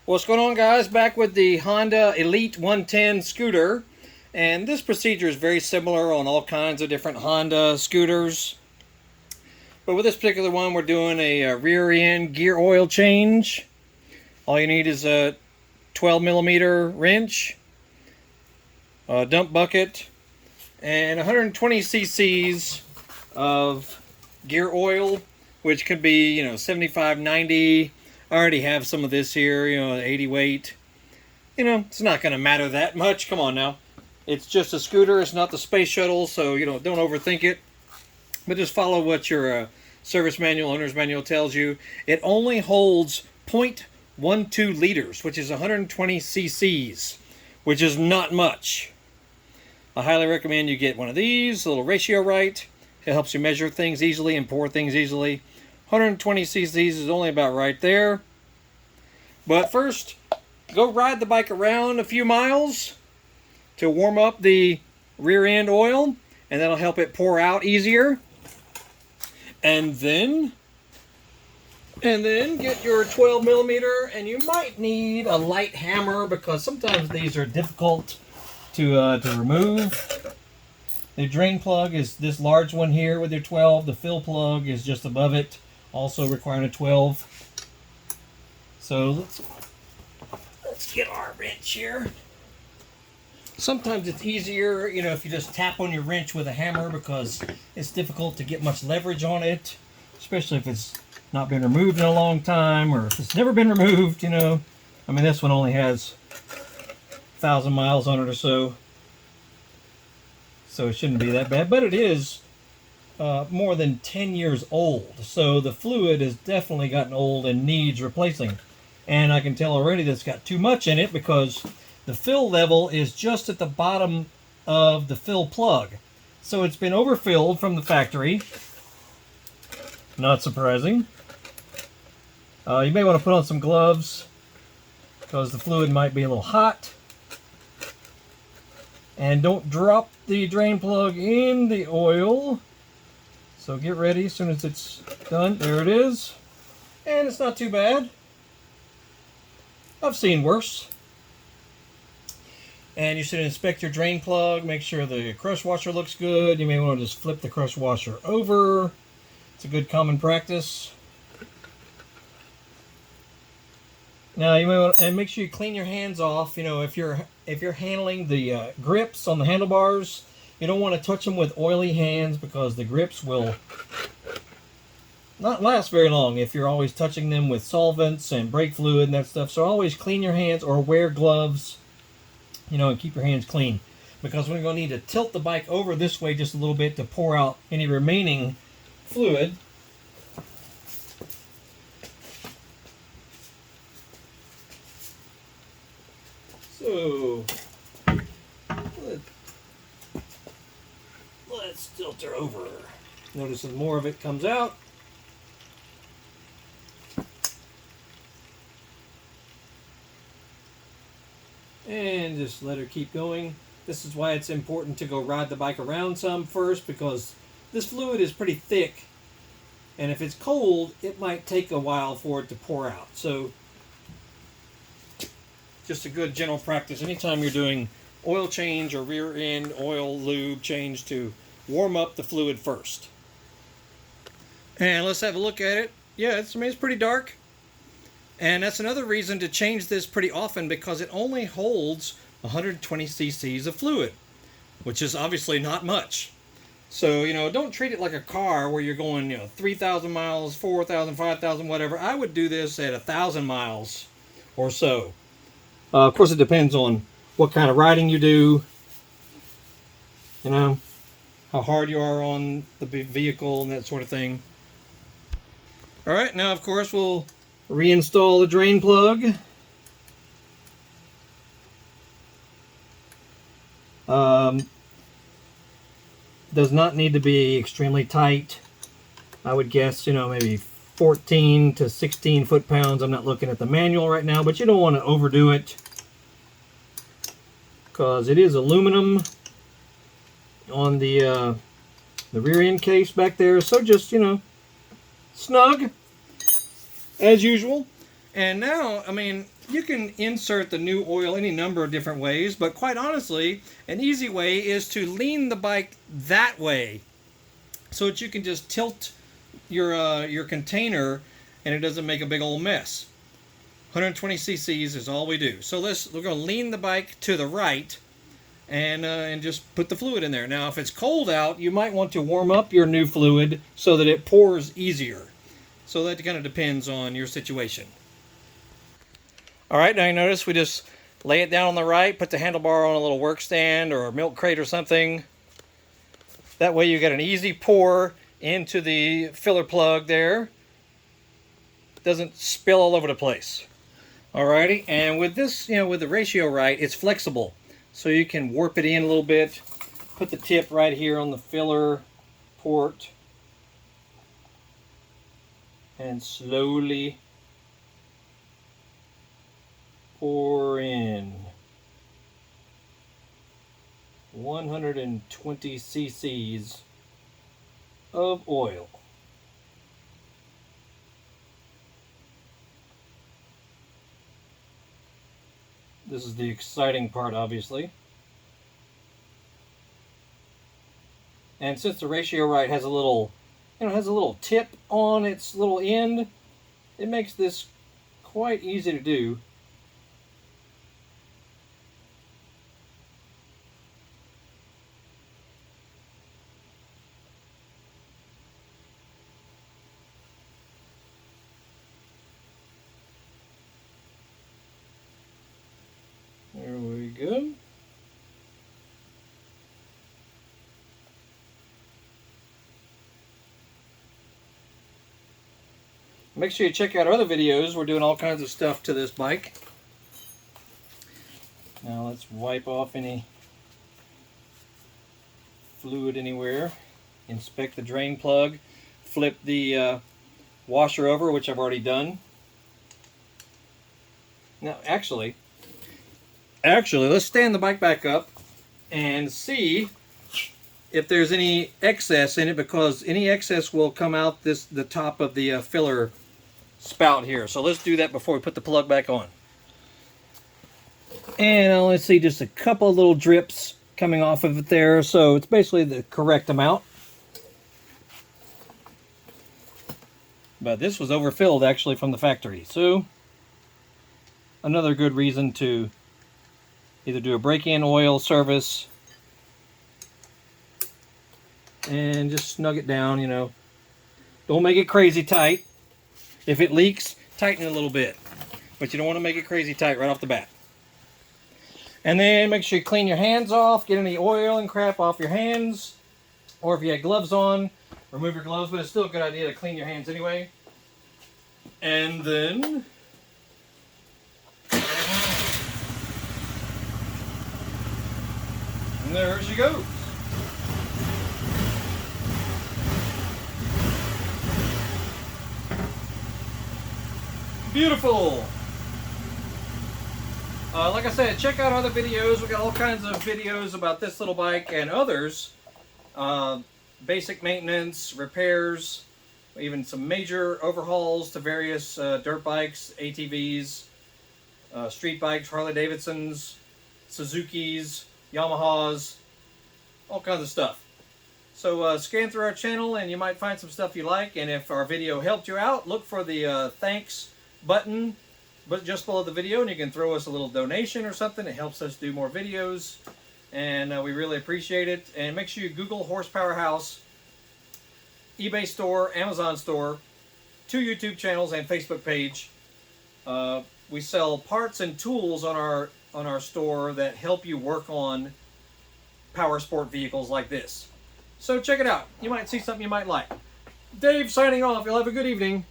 What's going on, guys? Back with the Honda Elite 110 scooter, and this procedure is very similar on all kinds of different Honda scooters, but with this particular one we're doing a rear end gear oil change. All you need is a 12mm wrench, a dump bucket, and 120 cc's of gear oil, which could be 75, 90. I already have some of this here, 80 weight. It's not going to matter that much. Come on now. It's just a scooter. It's not the space shuttle, so, don't overthink it. But just follow what your service manual, owner's manual tells you. It only holds 0.12 liters, which is 120 cc's, which is not much. I highly recommend you get one of these, a little ratio right. It helps you measure things easily and pour things easily. 120 cc's is only about right there. But first, go ride the bike around a few miles to warm up the rear end oil, and that'll help it pour out easier. And then get your 12mm, and you might need a light hammer because sometimes these are difficult to remove. The drain plug is this large one here with your 12. The fill plug is just above it, also requiring a 12. So let's get our wrench here. Sometimes it's easier, if you just tap on your wrench with a hammer because it's difficult to get much leverage on it, especially if it's not been removed in a long time or if it's never been removed, I mean, this one only has 1,000 miles on it or so. So it shouldn't be that bad, but it is more than 10 years old. So the fluid has definitely gotten old and needs replacing. And I can tell already that it's got too much in it because the fill level is just at the bottom of the fill plug. So it's been overfilled from the factory. Not surprising. You may want to put on some gloves because the fluid might be a little hot. And don't drop the drain plug in the oil. So get ready as soon as it's done. There it is. And it's not too bad. I've seen worse. And you should inspect your drain plug. Make sure the crush washer looks good. You may want to just flip the crush washer over. It's a good common practice. Now you may want to, and make sure you clean your hands off. If you're handling the grips on the handlebars, you don't want to touch them with oily hands because the grips will not last very long if you're always touching them with solvents and brake fluid and that stuff. So always clean your hands or wear gloves, and keep your hands clean, because we're going to need to tilt the bike over this way just a little bit to pour out any remaining fluid. So let's tilt her over. Notice that more of it comes out. And just let her keep going. This is why it's important to go ride the bike around some first, because this fluid is pretty thick, and if it's cold it might take a while for it to pour out. So just a good general practice anytime you're doing oil change or rear end oil lube change to warm up the fluid first. And let's have a look at it. Yeah, it's pretty dark. And that's another reason to change this pretty often, because it only holds 120 cc's of fluid, which is obviously not much. So, don't treat it like a car where you're going, 3,000 miles, 4,000, 5,000, whatever. I would do this at 1,000 miles or so. Of course, it depends on what kind of riding you do, how hard you are on the vehicle and that sort of thing. All right, now, of course, we'll reinstall the drain plug. Does not need to be extremely tight. I would guess, maybe 14 to 16 foot-pounds. I'm not looking at the manual right now, but you don't want to overdo it because it is aluminum on the rear end case back there. So just, snug as usual. And now, I mean, you can insert the new oil any number of different ways, but quite honestly, an easy way is to lean the bike that way so that you can just tilt your container and it doesn't make a big old mess. 120 cc's is all we do. So we're going to lean the bike to the right and just put the fluid in there. Now, if it's cold out, you might want to warm up your new fluid so that it pours easier. So that kind of depends on your situation. All right, now you notice we just lay it down on the right, put the handlebar on a little work stand or a milk crate or something. That way you get an easy pour into the filler plug there. Doesn't spill all over the place. Alrighty, and with this, with the ratio right, it's flexible. So you can warp it in a little bit, put the tip right here on the filler port, and slowly pour in 120 cc's of oil. This is the exciting part, obviously. And since the ratio right has a little, has a little tip on its little end, it makes this quite easy to do. There we go. Make sure you check out our other videos. We're doing all kinds of stuff to this bike. Now let's wipe off any fluid anywhere. Inspect the drain plug. Flip the washer over, which I've already done. Now actually, let's stand the bike back up and see if there's any excess in it, because any excess will come out the top of the filler spout here. So let's do that before we put the plug back on. And let's see, just a couple little drips coming off of it there. So it's basically the correct amount. But this was overfilled actually from the factory. So another good reason to either do a break-in oil service and just snug it down, Don't make it crazy tight. If it leaks, tighten it a little bit. But you don't want to make it crazy tight right off the bat. And then make sure you clean your hands off, get any oil and crap off your hands. Or if you had gloves on, remove your gloves, but it's still a good idea to clean your hands anyway. And then and there she goes. Beautiful. Like I said, check out other videos. We got all kinds of videos about this little bike and others. Basic maintenance, repairs, even some major overhauls to various dirt bikes, ATVs, street bikes, Harley Davidsons, Suzuki's, Yamahas, all kinds of stuff. So scan through our channel and you might find some stuff you like. And if our video helped you out, look for the thanks button but just below the video, and you can throw us a little donation or something. It helps us do more videos, and we really appreciate it. And make sure you Google Horsepower House, eBay store, Amazon store, 2 YouTube channels, and Facebook page. We sell parts and tools on our store that help you work on power sport vehicles like this. So check it out. You might see something you might like. Dave signing off. You'll have a good evening.